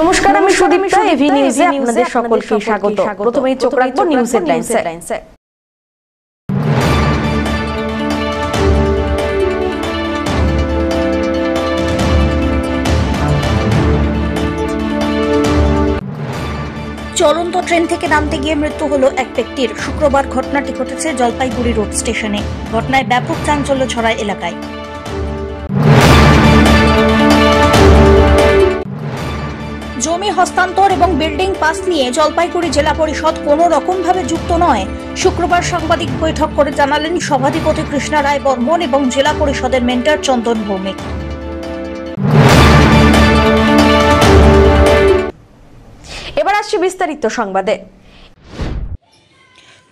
নমস্কার, আমি সুদীপ্তা। এভি নিউজে আপনাদের সকলকে স্বাগত। প্রথমেই চোখ রাখবো নিউজ হেডলাইনসে। চলন্ত ট্রেন থেকে নামতে গিয়ে মৃত্যু হলো এক ব্যক্তির। শুক্রবার ঘটনাটি ঘটেছে জলপাইগুড়ি রোড স্টেশনে। ঘটনায় ব্যাপক চাঞ্চল্য ছড়ায় এলাকায়। জমি হস্তান্তর এবং বিল্ডিং পাস নিয়ে জলপাইগুড়ি জেলা পরিষদ কোনো রকম ভাবে যুক্ত নয়। শুক্রবার সাংবাদিক বৈঠক করে জানালেন সভাধিপতি কৃষ্ণা রায় বর্মন এবং জেলা পরিষদের মেন্টর চন্দন ভৌমিক। এবার আসছে বিস্তারিত সংবাদে।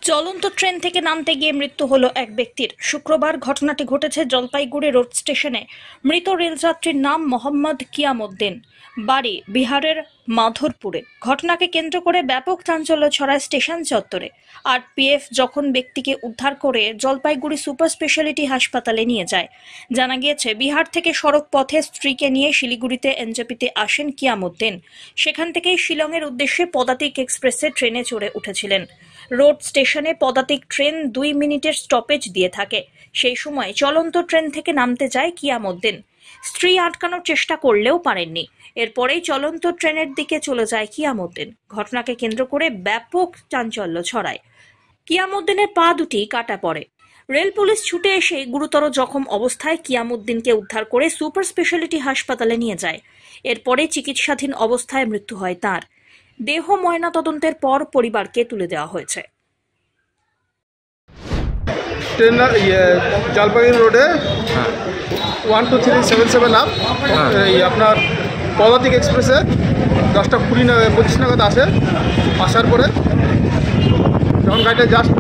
চলন্ত ট্রেন থেকে নামতে গিয়ে মৃত্যু হলো এক ব্যক্তির। শুক্রবার ঘটনাটি ঘটেছে জলপাইগুড়ি রোড স্টেশনে। মৃত রেলযাত্রীর নাম মোহাম্মদ কিয়ামউদ্দিন, বাড়ি বিহারের মাধরপুরে। ঘটনাকে কেন্দ্র করে ব্যাপক চাঞ্চল্য ছড়ায় স্টেশন চত্বরে। আরপিএফ যখন ব্যক্তিকে উদ্ধার করে জলপাইগুড়ি সুপার স্পেশালিটি হাসপাতালে নিয়ে যায়। জানা গিয়েছে, বিহার থেকে সড়ক পথে স্ত্রীকে নিয়ে শিলিগুড়িতে এনজেপিতে আসেন কিয়ামউদ্দিন। সেখান থেকেই শিলংয়ের উদ্দেশ্যে পদাতিক এক্সপ্রেসে ট্রেনে চড়ে উঠেছিলেন। রোড স্টেশনে পদাতিক ট্রেন 2 মিনিটের স্টপেজ দিয়ে থাকে। সেই সময় চলন্ত ট্রেন থেকে নামতে যায় কিয়ামউদ্দিন। স্ত্রী আটকানোর চেষ্টা করলেও পারেননি। এরপরেই চলন্ত ট্রেনের দিকে চলে যায় কিয়ামউদ্দিন। ঘটনাকে কেন্দ্র করে ব্যাপক চাঞ্চল্য ছড়ায়। কিয়ামউদ্দিনের পা দুটি কাটা পড়ে। রেল পুলিশ ছুটে এসে গুরুতর জখম অবস্থায় কিয়ামউদ্দিনকে উদ্ধার করে সুপার স্পেশালিটি হাসপাতালে নিয়ে যায়। এরপরে চিকিৎসাধীন অবস্থায় মৃত্যু হয় তার। দেহ ময়নাতদন্তের পর পরিবারকে তুলে দেওয়া হয়েছে। জলপাইগুড়ি রোডে 12377 আপ আপনার পদাতিক এক্সপ্রেসে 10টা 25 নাগাদ আসার পরে যখন গাড়িটা জাস্ট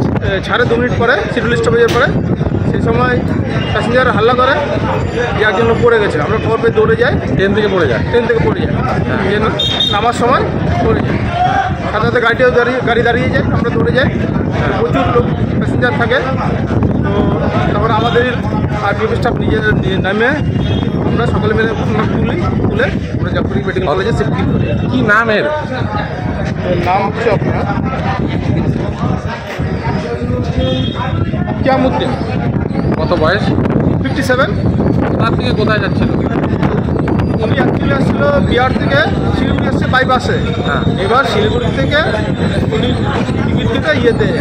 ছাড়ে 2 মিনিট পরে শিডিউল স্টপেজের পরে, সেই সময় প্যাসেঞ্জার হাল্লা করে যে একজন পড়ে গেছে। আমরা খবর পেয়ে দৌড়ে যাই। ট্রেন থেকে পড়ে যায় নামার সময় পড়ে যায়। সাথে সাথে গাড়ি দাঁড়িয়ে যায়। আমরা দৌড়ে যাই। প্রচুর লোক প্যাসেঞ্জার থাকে। তো তারপরে আমাদের আরপিএফ স্টাফ নিজেদের নামে আমরা সকলে মিলে তুলে আমরা জলপাইগুড়ি মেডিকেল কলেজে শিফট করি। কি নাম এর? নাম হচ্ছে আপনার কিয়ামউদ্দিন। কত বয়স? 57। তার থেকে কোথায় যাচ্ছিল? উনি অ্যাকচুয়ালি আসছিল বিহার থেকে শিলিগুড়ি আসছে বাইপাসে। এবার শিলিগুড়ি থেকে উনি টিকিট থেকে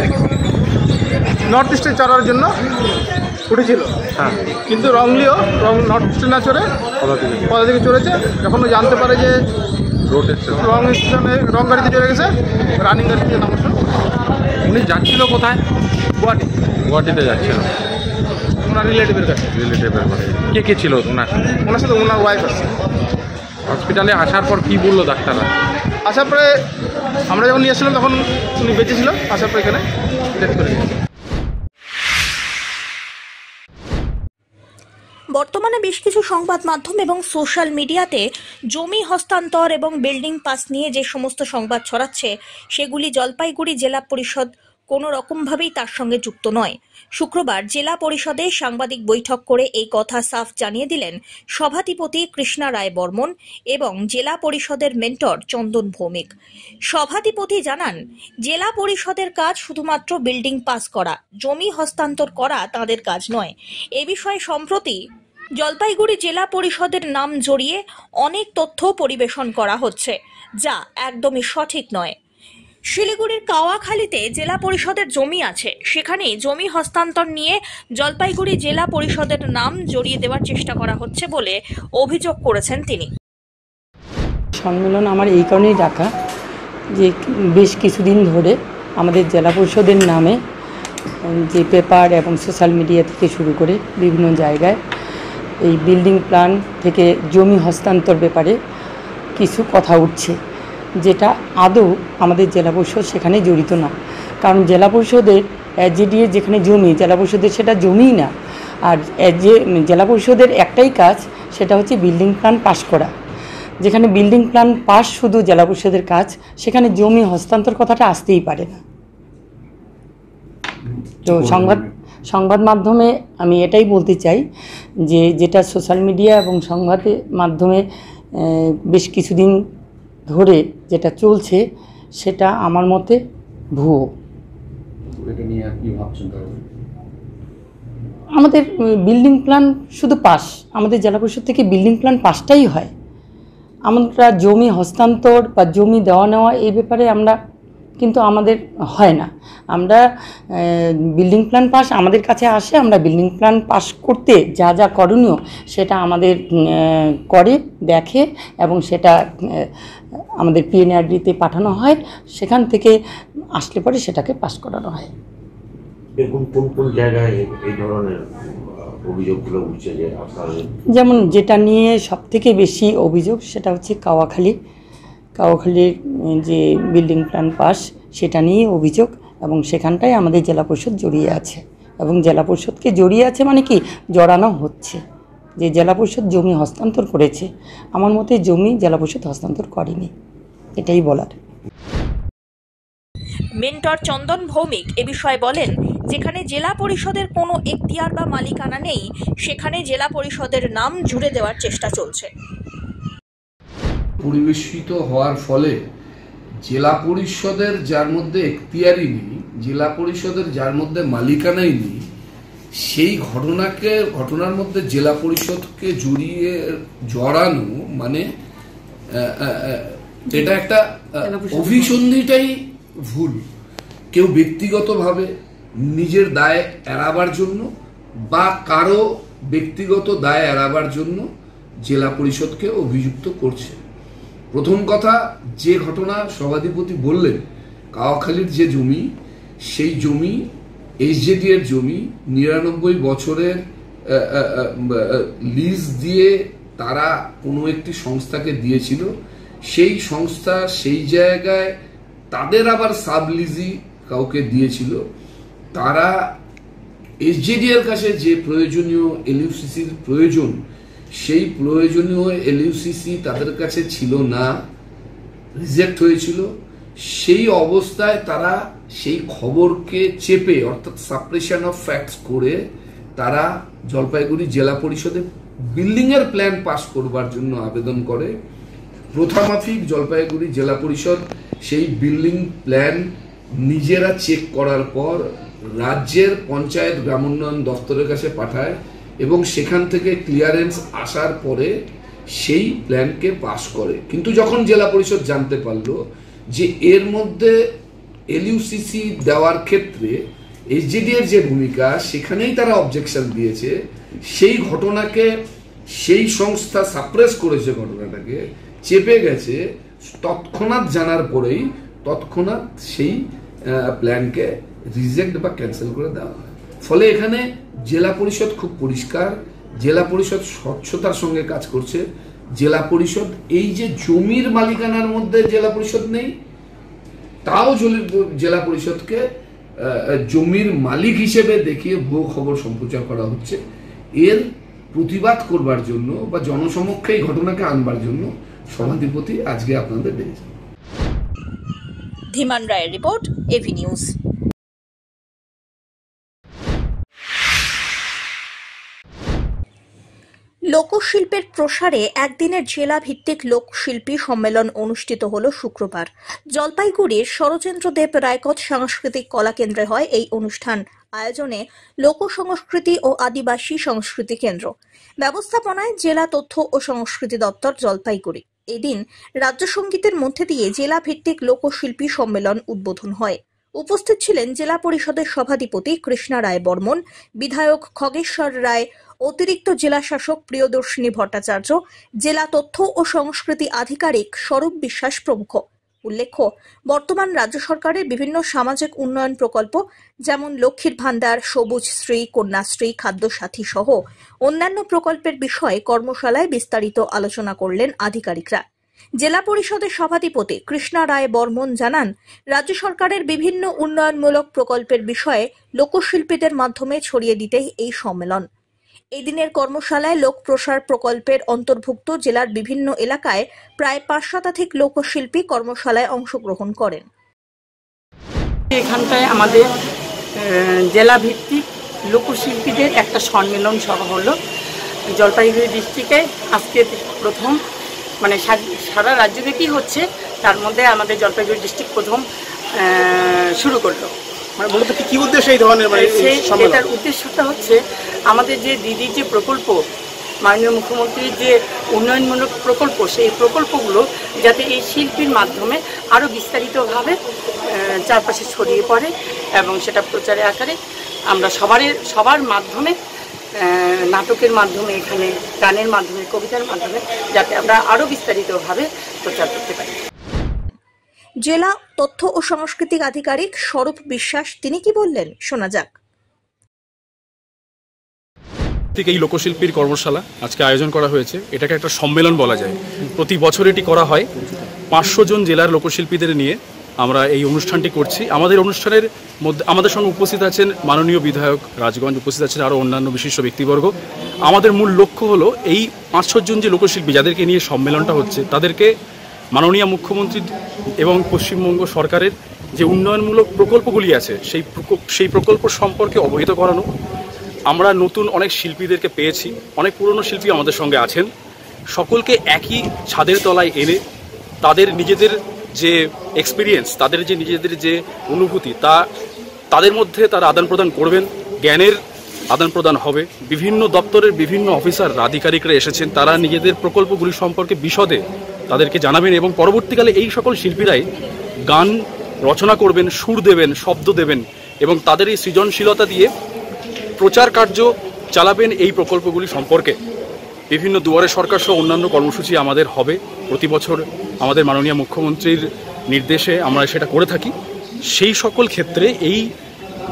নর্থ ইস্টে চড়ার জন্য উঠেছিল। কিন্তু নর্থ ইস্টে না চড়ে কোথা থেকে চড়েছে। যখন ও জানতে পারে যে রং গাড়িতে চলে গেছে, রানিং গাড়িতে নামছে। উনি যাচ্ছিল কোথায়? গুয়াহাটিতে যাচ্ছিল ওনার রিলেটিভের কাছে। কে ছিল ওনার সাথে? ওনার ওয়াইফ আছে। হসপিটালে আসার পর কি বললো ডাক্তাররা? আসার পরে আমরা যখন নিয়ে আসছিলাম তখন উনি বেঁচে ছিল। আসার পর এখানে ডেথ করে গেছে। বর্তমানে বেশ কিছু সংবাদ মাধ্যম এবং সোশ্যাল মিডিয়াতে জমি হস্তান্তর এবং বিল্ডিং পাস নিয়ে যে সমস্ত সংবাদ ছড়াচ্ছে, সেগুলি জলপাইগুড়ি জেলা পরিষদ কোনো রকমভাবেই তার সঙ্গে যুক্ত নয়। শুক্রবার জেলা পরিষদে সাংবাদিক বৈঠক করে এই কথা সাফ জানিয়ে দিলেন সভাধিপতি কৃষ্ণা রায় বর্মন এবং জেলা পরিষদের মেন্টর চন্দন ভৌমিক। সভাধিপতি জানান, জেলা পরিষদের কাজ শুধুমাত্র বিল্ডিং পাস করা, জমি হস্তান্তর করা তাদের কাজ নয়। এ বিষয়ে সম্প্রতি জলপাইগুড়ি জেলা পরিষদের নাম জড়িয়ে অনেক তথ্য পরিবেশন করা হচ্ছে, যা একদমই সঠিক নয়। শিলিগুড়ির কাওয়াখালীতে জেলা পরিষদের জমি আছে, সেখানে জমি হস্তান্তর নিয়ে জলপাইগুড়ি জেলা পরিষদের নাম জড়িয়ে দেওয়ার চেষ্টা করা হচ্ছে বলে অভিযোগ করেছেন তিনি। সম্মেলন আমার এই কারণেই ডাকা যে বেশ কিছুদিন ধরে আমাদের জেলা পরিষদের নামে যে পেপার এবং সোশ্যাল মিডিয়া থেকে শুরু করে বিভিন্ন জায়গায় এই বিল্ডিং প্ল্যান থেকে জমি হস্তান্তর ব্যাপারে কিছু কথা উঠছে, যেটা আদৌ আমাদের জেলা পরিষদ সেখানে জড়িত না। কারণ জেলা পরিষদের এসজিডিএ যেখানে জমি, জেলা পরিষদের সেটা জমিই না। আর জেলা পরিষদের একটাই কাজ, সেটা হচ্ছে বিল্ডিং প্ল্যান পাস করা। যেখানে বিল্ডিং প্ল্যান পাস শুধু জেলা পরিষদের কাজ, সেখানে জমি হস্তান্তর কথাটা আসতেই পারে না। তো সংবাদ মাধ্যমে আমি এটাই বলতে চাই যে যেটা সোশ্যাল মিডিয়া এবং সংবাদের মাধ্যমে বেশ কিছুদিন ধরে যেটা চলছে সেটা আমার মতে ভুয়ো। এটা নিয়ে কি ভাবছেন তাহলে? আমাদের বিল্ডিং প্ল্যান শুধু পাস, আমাদের জেলা পরিষদ থেকে বিল্ডিং প্ল্যান পাসটাই হয়। আমরা জমি হস্তান্তর বা জমি দেওয়া নেওয়া এই ব্যাপারে আমরা কিন্তু আমাদের হয় না। আমরা বিল্ডিং প্ল্যান পাস আমাদের কাছে আসে, আমরা বিল্ডিং প্ল্যান পাস করতে যা যা করণীয় সেটা আমাদের করে দেখে এবং সেটা আমাদের পিএনআরডিতে পাঠানো হয়, সেখান থেকে আসলে পরে সেটাকে পাস করানো হয়। এরকম কোন কোন জায়গায় এই ধরনের অভিযোগগুলো উঠছে যে আপনারা? যেমন যেটা নিয়ে সবথেকে বেশি অভিযোগ সেটা হচ্ছে কাওয়াখালীর যে বিল্ডিং প্ল্যান পাস সেটা নিয়ে অভিযোগ, এবং সেখানটায় আমাদের জেলা পরিষদ জড়িয়ে আছে, এবং জেলা পরিষদকে জড়িয়ে আছে মানে কি জড়ানো হচ্ছে যে জেলা পরিষদ জমি হস্তান্তর করেছে। আমার মতে জমি জেলা পরিষদ হস্তান্তর করেনি, এটাই বলার। মেন্টর চন্দন ভৌমিক এ বিষয়ে বলেন, যেখানে জেলা পরিষদের কোনো এখতিয়ার বা মালিকানা নেই সেখানে জেলা পরিষদের নাম জুড়ে দেওয়ার চেষ্টা চলছে। পরিবেশিত হওয়ার ফলে জেলা পরিষদের যার মধ্যে এখতিয়ারই নেই, জেলা পরিষদের যার মধ্যে মালিকানাই নেই, সেই ঘটনার মধ্যে জেলা পরিষদকে জড়ানো মানে এটা একটা অভিসন্ধিটাই ভুল। কেউ ব্যক্তিগতভাবে নিজের দায় এড়াবার জন্য বা কারো ব্যক্তিগত দায় এড়াবার জন্য জেলা পরিষদকে অভিযুক্ত করছে। প্রথম কথা, যে ঘটনা সভাধিপতি বললেন, কাওয়াখালীর যে জমি, সেই জমি এসজেডি এর জমি, 99 বছরের লিজ দিয়ে তারা কোনো একটি সংস্থাকে দিয়েছিল। সেই সংস্থা সেই জায়গায় তাদের আবার সাবলিজি কাউকে দিয়েছিল। তারা এসজেডি এর কাছে যে প্রয়োজনীয় এলইউসিসির প্রয়োজন, সেই প্রয়োজনীয় এলইউসিসি তাদের কাছে ছিল না, রিজেক্ট হয়েছিল। সেই অবস্থায় তারা সেই খবরকে চেপে অর্থাৎ সাপ্রেশন অফ ফ্যাক্টস করে তারা জলপাইগুড়ি জেলা পরিষদে বিল্ডিং এর প্ল্যান পাস করবার জন্য আবেদন করে। প্রথামাফিক জলপাইগুড়ি জেলা পরিষদ সেই বিল্ডিং প্ল্যান নিজেরা চেক করার পর রাজ্যের পঞ্চায়েত গ্রামোন্নয়ন দপ্তরের কাছে পাঠায় এবং সেখান থেকে ক্লিয়ারেন্স আসার পরে সেই প্ল্যানকে পাস করে। কিন্তু যখন জেলা পরিষদ জানতে পারলো যে এর মধ্যে এলইউসিসি দেওয়ার ক্ষেত্রে এসজেডি এর যে ভূমিকা, সেখানেই তারা অবজেকশন দিয়েছে, সেই ঘটনাকে সেই সংস্থা সাপ্রেস করেছে, ঘটনাটাকে চেপে গেছে, তৎক্ষণাৎ জানার পরেই তৎক্ষণাৎ সেই প্ল্যানকে রিজেক্ট বা ক্যান্সেল করে দেওয়া হয়। ফলে এখানে জেলা পরিষদ খুব পরিষ্কার, জেলা পরিষদ স্বচ্ছতার সঙ্গে কাজ করছে। জেলা পরিষদ এই যে জমির মালিকানার মধ্যে জেলা পরিষদ নেই, তাও জেলা পরিষদকে জমির মালিক হিসেবে দেখিয়ে ভুয়ো খবর সম্প্রচার করা হচ্ছে। এর প্রতিবাদ করবার জন্য বা জনসমক্ষে এই ঘটনাকে আনবার জন্য সভাধিপতি আজকে আপনাদের ডেকেছেন। ধীমান রায়ের রিপোর্ট, এভি নিউজ। লোকশিল্পের প্রসারে একদিনের জেলা ভিত্তিক লোকশিল্পী সম্মেলন অনুষ্ঠিত হল শুক্রবার। জলপাইগুড়ির শরচন্দ্রদেব রায়কোট সাংস্কৃতিক কলা কেন্দ্রে হয় এই অনুষ্ঠান। আয়োজনে লোক সংস্কৃতি ও আদিবাসী সংস্কৃতি কেন্দ্র, ব্যবস্থাপনায় জেলা তথ্য ও সংস্কৃতি দপ্তর জলপাইগুড়ি। এদিন রাজ্য সঙ্গীতের মধ্যে দিয়ে জেলা ভিত্তিক লোকশিল্পী সম্মেলন উদ্বোধন হয়। উপস্থিত ছিলেন জেলা পরিষদের সভাধিপতি কৃষ্ণা রায় বর্মন, বিধায়ক খগেশ্বর রায়, অতিরিক্ত জেলা শাসক প্রিয়দর্শিনী ভট্টাচার্য, জেলা তথ্য ও সংস্কৃতি আধিকারিক স্বরূপ বিশ্বাস প্রমুখ। উল্লেখ্য, বর্তমান রাজ্য সরকারের বিভিন্ন সামাজিক উন্নয়ন প্রকল্প যেমন লক্ষ্মীর ভান্ডার, সবুজ শ্রী, কন্যাশ্রী, খাদ্য সাথী সহ অন্যান্য প্রকল্পের বিষয়ে কর্মশালায় বিস্তারিত আলোচনা করলেন আধিকারিকরা। জেলা পরিষদের সভাধিপতি কৃষ্ণা রায় বর্মন জানান, রাজ্য সরকারের বিভিন্ন উন্নয়নমূলক প্রকল্পের বিষয়ে লোকশিল্পীদের মাধ্যমে ছড়িয়ে দিতেই এই সম্মেলন। এই দিনের কর্মশালায় লোক প্রসার প্রকল্পের অন্তর্ভুক্ত জেলার বিভিন্ন এলাকায় প্রায় 5 শতাধিক লোকশিল্পী কর্মশালায় অংশগ্রহণ করেন। এখানটায় আমাদের জেলা ভিত্তিক লোকশিল্পীদের একটা সম্মেলন সভা হলো জলপাইগুড়ি ডিস্ট্রিক্টে। আজকে প্রথম মানে সারা রাজ্যব্যাপী হচ্ছে, তার মধ্যে আমাদের জলপাইগুড়ি ডিস্ট্রিক্ট প্রথম শুরু করলো। মানে মূলত কি উদ্দেশ্য এই ধরনের এটার উদ্দেশ্যটা হচ্ছে আমাদের যে দিদির যে প্রকল্প, মাননীয় মুখ্যমন্ত্রীর যে উন্নয়নমূলক প্রকল্প, সেই প্রকল্পগুলো যাতে এই শিল্পীর মাধ্যমে আরও বিস্তারিতভাবে চারপাশে ছড়িয়ে পড়ে এবং সেটা প্রচারের আকারে আমরা সবার মাধ্যমে, নাটকের মাধ্যমে, এখানে গানের মাধ্যমে, কবিতার মাধ্যমে যাতে আমরা আরও বিস্তারিতভাবে প্রচার করতে পারি। জেলা তথ্য ও সাংস্কৃতিক আধিকারিক স্বরূপ বিশ্বাস তিনি কি বললেন, শোনা যাক। এই লোকশিল্পীর কর্মশালা আজকে আয়োজন করা হয়েছে। এটাকে একটা সম্মেলন বলা যায়। প্রতি বছর এটি করা হয়। 500 জন জেলার লোকশিল্পীদের নিয়ে আমরা এই অনুষ্ঠানটি করছি। আমাদের অনুষ্ঠানের মধ্যে আমাদের সঙ্গে উপস্থিত আছেন মাননীয় বিধায়ক রাজগঞ্জ, উপস্থিত আছেন আরও অন্যান্য বিশিষ্ট ব্যক্তিবর্গ। আমাদের মূল লক্ষ্য হলো এই 500 জন যে লোকশিল্পী যাদেরকে নিয়ে সম্মেলনটা হচ্ছে, তাদেরকে মাননীয় মুখ্যমন্ত্রী এবং পশ্চিমবঙ্গ সরকারের যে উন্নয়নমূলক প্রকল্পগুলি আছে সেই প্রকল্প সম্পর্কে অবহিত করানো। আমরা নতুন অনেক শিল্পীদেরকে পেয়েছি, অনেক পুরনো শিল্পী আমাদের সঙ্গে আছেন। সকলকে একই ছাদের তলায় এনে তাদের নিজেদের যে এক্সপিরিয়েন্স, তাদের যে নিজেদের যে অনুভূতি, তাদের মধ্যে তারা আদান প্রদান করবেন, জ্ঞানের আদান প্রদান হবে। বিভিন্ন দপ্তরের বিভিন্ন অফিসাররা, আধিকারিকরা এসেছেন, তারা নিজেদের প্রকল্পগুলি সম্পর্কে বিশদে তাদেরকে জানাবেন এবং পরবর্তীকালে এই সকল শিল্পীরাই গান রচনা করবেন, সুর দেবেন, শব্দ দেবেন এবং তাদের এই সৃজনশীলতা দিয়ে প্রচার কার্য চালাবেন এই প্রকল্পগুলি সম্পর্কে। বিভিন্ন দুয়ারে সরকার সহ অন্যান্য কর্মসূচি আমাদের হবে প্রতি বছর। আমাদের মাননীয় মুখ্যমন্ত্রীর নির্দেশে আমরা সেটা করে থাকি। সেই সকল ক্ষেত্রে এই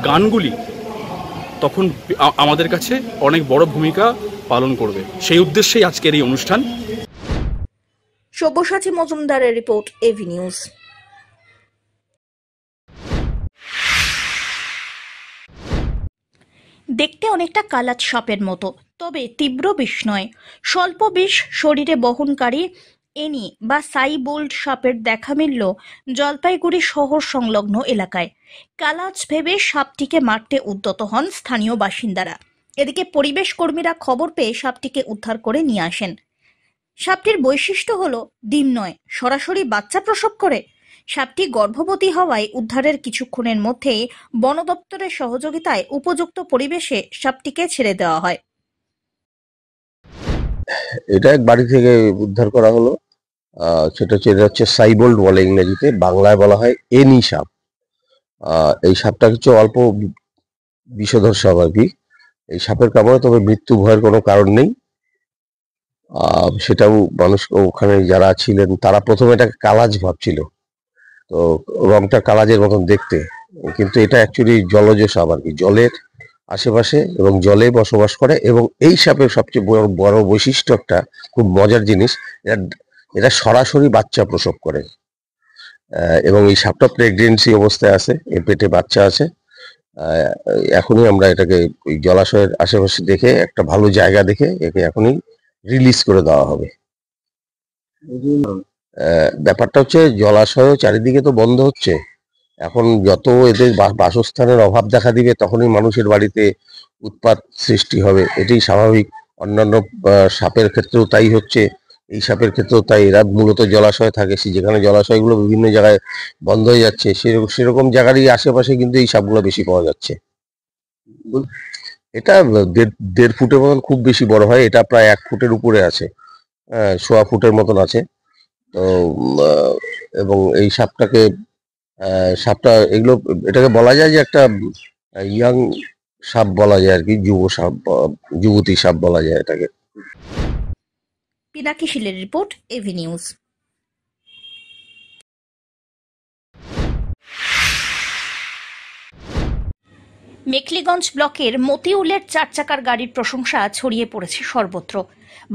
গানগুলি তখন আমাদের কাছে অনেক বড় ভূমিকা পালন করবে। সেই উদ্দেশ্যেই আজকের এই অনুষ্ঠান। সব্যসাচী মজুমদারের রিপোর্ট, এভি নিউজ। দেখতে অনেকটা কালাত সাপের মতো, তবে তীব্র বিষ নয়। স্বল্প বিষ শরীরে বহনকারী এনি বা সাইবোল্ড সাপের দেখা মিলল জলপাইগুড়ি শহর সংলগ্ন এলাকায়। কালাজ ভেবে সাপটিকে মারতে উদ্যত হন স্থানীয় বাসিন্দারা। এদিকে পরিবেশ কর্মীরা খবর পেয়ে সাপটিকে উদ্ধার করে নিয়ে আসেন। সাপটির বৈশিষ্ট্য হলো ডিম নয়, সরাসরি বাচ্চা প্রসব করে। সাপটি গর্ভবতী হওয়ায় উদ্ধারের কিছুক্ষণের মধ্যেই বন দপ্তরের সহযোগিতায় উপযুক্ত পরিবেশে সাপটিকে ছেড়ে দেওয়া হয়। এটা এক বাড়ি থেকে উদ্ধার করা হলো। সেটা হচ্ছে সাইবোল্ড বলে ইংরেজিতে, বাংলায় বলা হয় এনি সাপ। এই সাপটা হচ্ছে অল্প বিষধর সাপ আর কি। এই সাপের কামড়ে তবে মৃত্যু ভয়ের কোনো কারণ নেই। সেটাও মানুষ ওখানে যারা ছিলেন তারা প্রথমে এটাকে কালাজ ভাবছিল, তো রংটা কালাজের মতন দেখতে, কিন্তু এটা অ্যাকচুয়ালি জলজ সাপ আর কি, জলের আশেপাশে এবং জলে বসবাস করে। এবং এই সাপের সবচেয়ে বড় বৈশিষ্ট্য, একটা খুব মজার জিনিস, এটা সরাসরি বাচ্চা প্রসব করে। এবং এই সাপটা প্রেগনেন্সি অবস্থায় আছে, এর পেটে বাচ্চা আছে। এখনই আমরা এটাকে ওই জলাশয়ের আশেপাশে দেখে, একটা ভালো জায়গা দেখে একে এখনই রিলিজ করে দেওয়া হবে। ব্যাপারটা হচ্ছে জলাশয় চারিদিকে তো বন্ধ হচ্ছে, এখন যত এদের বাসস্থানের অভাব দেখা দিবে তখনই মানুষের বাড়িতে উৎপাত সৃষ্টি হবে, এটাই স্বাভাবিক। অন্যান্য সাপের ক্ষেত্রেও তাই হচ্ছে, এই সাপের ক্ষেত্রেও তাই। এরা মূলত জলাশয়ে থাকে, যেখানে জলাশয়গুলো বিভিন্ন জায়গায় বন্ধ হয়ে যাচ্ছে, সেরকম জায়গারই আশেপাশে কিন্তু এই সাপগুলো বেশি পাওয়া যাচ্ছে। এটা 1.5 ফুটের মতন খুব বেশি বড় হয়, এটা প্রায় 1 ফুটের উপরে আছে, 1.25 ফুটের মতন আছে। তো এবং এই সাপটা এটাকে বলা যায় যে একটা ইয়াং সাপ বলা যায় আর কি, যুবতী সাপ বলা যায় এটাকে। পিনাকি শিলের রিপোর্ট, এভি নিউজ। মেখলিগঞ্জ ব্লকের মতিউলের 4 চাকার গাড়ির প্রশংসা ছড়িয়ে পড়েছে সর্বত্র।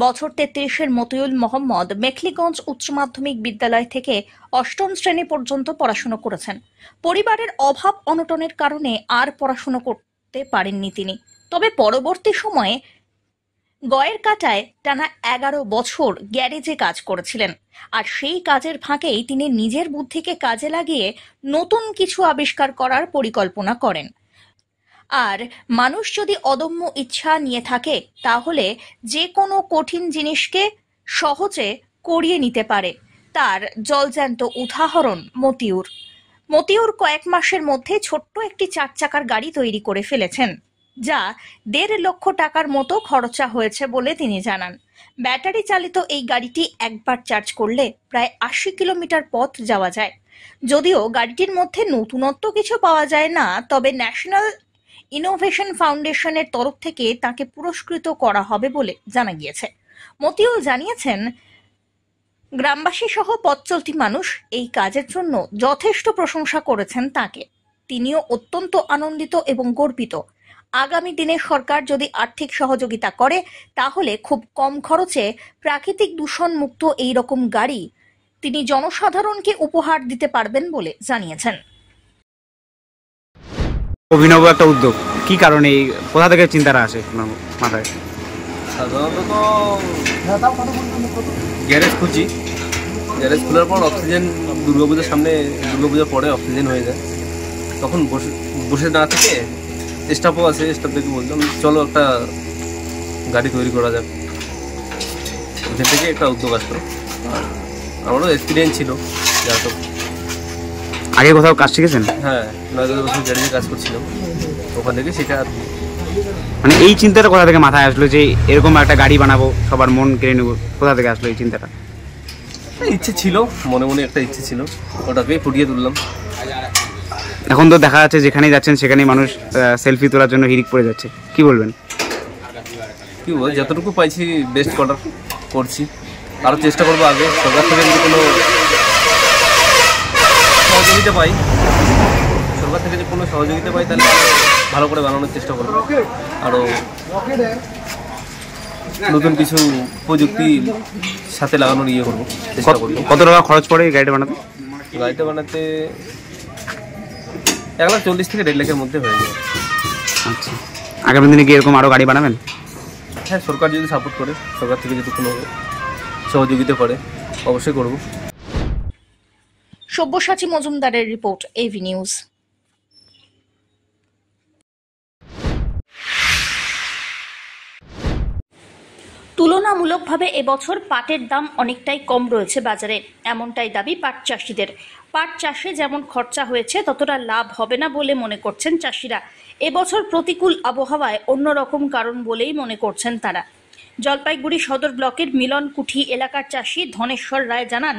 বছর 33-এর মতিউল মোহাম্মদ মেখলিগঞ্জ উচ্চ মাধ্যমিক বিদ্যালয় থেকে 8ম শ্রেণী পর্যন্ত পড়াশোনা করেছেন। পরিবারের অভাব অনটনের কারণে আর পড়াশোনা করতে পারেননি তিনি। তবে পরবর্তী সময়ে গয়ের কাটায় টানা 11 বছর গ্যারেজে কাজ করেছিলেন। আর সেই কাজের ফাঁকেই তিনি নিজের বুদ্ধিকে কাজে লাগিয়ে নতুন কিছু আবিষ্কার করার পরিকল্পনা করেন। আর মানুষ যদি অদম্য ইচ্ছা নিয়ে থাকে তাহলে যে কোনো কঠিন জিনিসকে সহজে করিয়ে নিতে পারে, তার জলজ্যান্ত উদাহরণ মতিউর কয়েক মাসের মধ্যে ছোট্ট একটি 4 চাকার গাড়ি তৈরি করে ফেলেছেন, যা 1.5 লক্ষ টাকার মতো খরচা হয়েছে বলে তিনি জানান। ব্যাটারি চালিত এই গাড়িটি একবার চার্জ করলে প্রায় 80 কিলোমিটার পথ যাওয়া যায়। যদিও গাড়িটির মধ্যে নতুনত্ব কিছু পাওয়া যায় না, তবে ন্যাশনাল ইনোভেশন ফাউন্ডেশনের তরফ থেকে তাকে পুরস্কৃত করা হবে বলে জানা গিয়েছে। মতিউল জানিয়েছেন, গ্রামবাসী সহ পথ চলতি মানুষ এই কাজের জন্য যথেষ্ট প্রশংসা করেছেন তাকে। তিনিও অত্যন্ত আনন্দিত এবং গর্বিত। আগামী দিনে সরকার যদি আর্থিক সহযোগিতা করে তাহলে খুব কম খরচে প্রাকৃতিক দূষণ মুক্ত এই রকম গাড়ি তিনি জনসাধারণকে উপহার দিতে পারবেন বলে জানিয়েছেন। অভিনব একটা উদ্যোগ, কি কারণে, কোথা থেকে চিন্তাটা আসে মাথায়? সাধারণত গ্যারেজ খুঁজি, গ্যারেজ খোলার পর অক্সিজেন দুর্গাপূজার সামনে, দুর্গাপূজার পরে অক্সিজেন হয়ে যায়, তখন বসে না থেকে স্টাফও আছে, স্টাফদেরকে বললাম চলো একটা গাড়ি তৈরি করা যাক। ওখান থেকে একটা উদ্যোগ আসলো। আর আমারও এক্সপিরিয়েন্স ছিল, যাতো আগে কোথাও কাজ শিখেছেন? হ্যাঁ, 9-10 বছর গ্যারেজে কাজ করছিলাম, ওখান থেকে শেখা। মানে এই চিন্তাটা কোথা থেকে মাথায় আসলো যে এরকম একটা গাড়ি বানাবো, সবার মন কেড়ে নেবো, কোথা থেকে আসলো এই চিন্তাটা? ইচ্ছে ছিল, মনে মনে একটা ইচ্ছে ছিল, ওটাকে ফুটিয়ে তুললাম। এখন তো দেখা যাচ্ছে যেখানেই যাচ্ছেন সেখানেই মানুষ সেলফি তোলার জন্য হিড়িক পড়ে যাচ্ছে, কি বলবেন? কি বল, যতটুকু পাইছি বেস্ট করার করছি, আরও চেষ্টা করবো আগে। সরকার থেকে যদি কোনো সহযোগিতা পাই, তাহলে ভালো করে বানানোর চেষ্টা করবো। আরও নতুন কিছু প্রযুক্তি সাথে লাগানোর করবো, চেষ্টা করবো। কত টাকা খরচ পড়ে এই গাড়িটা বানাতে? 1,40,000 থেকে 1.5 লাখের মধ্যে হয়ে যাবে। আচ্ছা, আগামী দিনে কি এরকম আরও গাড়ি বানাবেন? হ্যাঁ, সরকার যদি সাপোর্ট করে, সরকার থেকে যদি কোনো সহযোগিতা করে অবশ্যই করব। সব্যসাচী মজুমদারের রিপোর্ট, এভি নিউজ। তুলনামূলকভাবে এবছর পাটের দাম অনেকটাই কম রয়েছে বাজারে, এমনটাই দাবি পাট চাষিদের। পাট চাষে যেমন খরচা হয়েছে ততটা লাভ হবে না বলে মনে করছেন চাষিরা। এবছর প্রতিকূল আবহাওয়ায় অন্যরকম কারণ বলেই মনে করছেন তারা। জলপাইগুড়ি সদর ব্লকের মিলনকুঠি এলাকার চাষি ধনেশ্বর রায় জানান,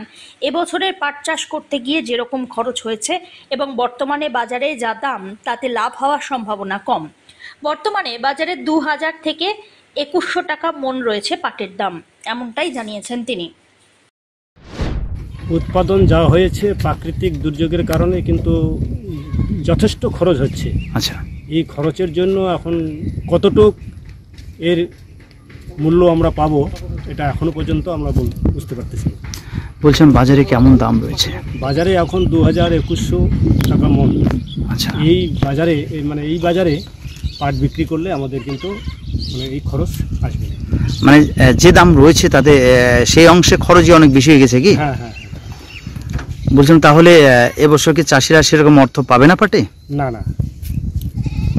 এবছরের পাট চাষ করতে গিয়ে যেরকম খরচ হয়েছে এবং বর্তমানে বাজারে যা দাম তাতে লাভ হওয়ার সম্ভাবনা কম। বর্তমানে বাজারে 2000 থেকে 2100 টাকা মন রয়েছে পাটের দাম, এমনটাই জানিয়েছেন তিনি। উৎপাদন যা হয়েছে প্রাকৃতিক দুর্যোগের কারণে কিন্তু যথেষ্ট খরচ হচ্ছে। আচ্ছা, এই খরচের জন্য এখন কতটুক এর মূল্য আমরা পাবো এটা এখনো পর্যন্ত আমরা বুঝতে পারতেছি। বলছেন বাজারে কেমন দাম রয়েছে? বাজারে এখন 2000-2100 টাকা মন। আচ্ছা, এই বাজারে পাট বিক্রি করলে আমাদের কিন্তু এই খরচ আসবে। মানে যে দাম রয়েছে তাতে সেই অংশে খরচই অনেক বেশি হয়ে গেছে কি? হ্যাঁ হ্যাঁ। বলছেন তাহলে এবছর কি চাষিরা সেরকম অর্থ পাবে না পাটে? না না,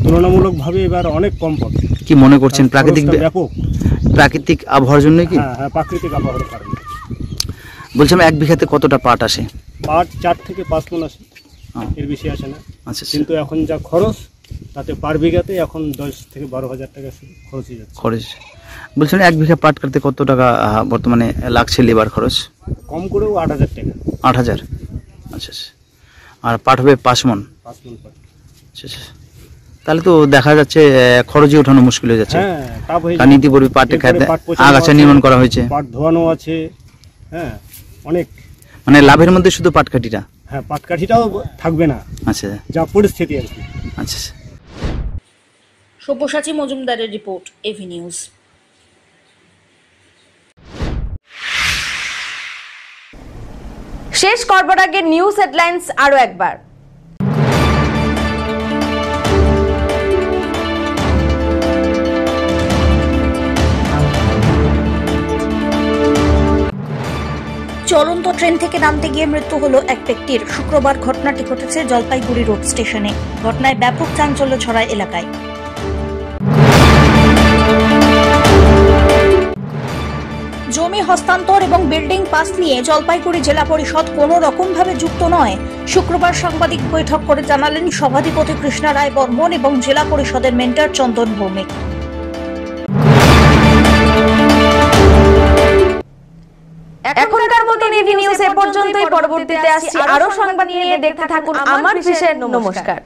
তুলনামূলকভাবে এবার অনেক কম পাবে। কি মনে করছেন প্রাকৃতিক আবহাওয়ার জন্য কি? হ্যাঁ, প্রাকৃতিক আবহাওয়ার কারণে। বলছিলাম 1 বিঘাতে কতটা পাট আসে? পাট 4 থেকে 5 মণ আসে, এর বেশি আসে না। আচ্ছা, কিন্তু এখন যা খরচ তাতে পার বিঘাতে এখন 10 থেকে 12,000 টাকা খরচ হয়ে যাচ্ছে। বলছিলাম 1 বিঘা পাট কাটতে কত টাকা বর্তমানে লাগছে লেবার খরচ? কম করেও 8,000 টাকা। 8,000? আচ্ছা, আর পাট হবে 5 মণ? 5 মণ পাট। আচ্ছা, তাহলে তো দেখা যাচ্ছে খরচে ওঠানো মুশকিল হয়ে যাচ্ছে। হ্যাঁ, টাপ হয়ে যাচ্ছে। নীতিপূর্বে পাটে খাতে আগাছা নির্মাণ করা হয়েছে, পাট ধোয়ানো আছে। হ্যাঁ, অনেক মানে লাভের মধ্যে শুধু পাটকাঠিটা? হ্যাঁ, পাটকাঠিটাও থাকবে না। আচ্ছা, যা পরিস্থিতি আর কি। আচ্ছা। সব্যসাচী মজুমদারের রিপোর্ট, এভি নিউজ। শেষ করবার আগে নিউজ হেডলাইন্স আরো একবার। চলন্ত ট্রেন থেকে নামতে গিয়ে মৃত্যু হলো এক ব্যক্তির। শুক্রবার ঘটনাটি ঘটেছে জলপাইগুড়ি রোড স্টেশনে। ঘটনায় ব্যাপক চাঞ্চল্য ছড়ায় এলাকায়। জমি হস্তান্তর এবং বিল্ডিং পাস নিয়ে জলপাইগুড়ি জেলা পরিষদ কোনো রকম ভাবে যুক্ত নয়। শুক্রবার সাংবাদিক বৈঠক করে জানালেন সভাধিপতি কৃষ্ণা রায় বর্মন এবং জেলা পরিষদের মেন্টর চন্দন ভৌমিক। এখনকার মতন এভি নিউজ এ পর্যন্তই। পরবর্তীতে আসছি আরো সংবাদ নিয়ে। দেখতে থাকুন আমার বিশেষ। নমস্কার।